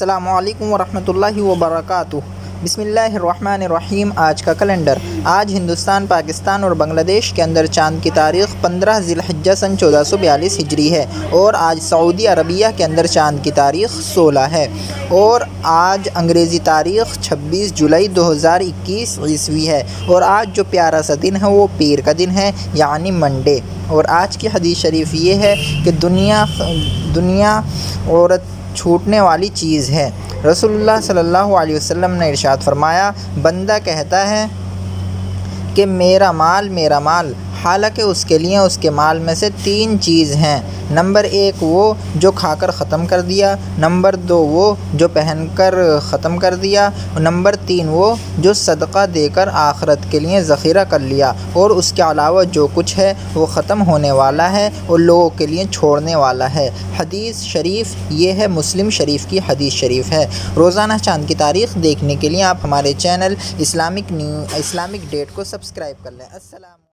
السلام علیکم ورحمۃ اللہ وبرکاتہ۔ بسم اللہ الرحمن الرحیم۔ آج کا کیلنڈر، آج ہندوستان، پاکستان اور بنگلہ دیش کے اندر چاند کی تاریخ 15 ذی الحجہ سن 1442 ہجری ہے، اور آج سعودی عربیہ کے اندر چاند کی تاریخ 16 ہے، اور آج انگریزی تاریخ 26 جولائی 2021 عیسوی ہے، اور آج جو پیارا سا دن ہے وہ پیر کا دن ہے، یعنی منڈے۔ اور آج کی حدیث شریف یہ ہے کہ دنیا عورت چھوٹنے والی چیز ہے۔ رسول اللہ صلی اللہ علیہ وسلم نے ارشاد فرمایا، بندہ کہتا ہے کہ میرا مال، حالانکہ اس کے لیے اس کے مال میں سے 3 چیز ہیں۔ نمبر 1 وہ جو کھا کر ختم کر دیا، نمبر 2 وہ جو پہن کر ختم کر دیا، اور نمبر 3 وہ جو صدقہ دے کر آخرت کے لیے ذخیرہ کر لیا، اور اس کے علاوہ جو کچھ ہے وہ ختم ہونے والا ہے اور لوگوں کے لیے چھوڑنے والا ہے۔ حدیث شریف یہ ہے، مسلم شریف کی حدیث شریف ہے۔ روزانہ چاند کی تاریخ دیکھنے کے لیے آپ ہمارے چینل اسلامک ڈیٹ کو سبسکرائب کر لیں۔ السلام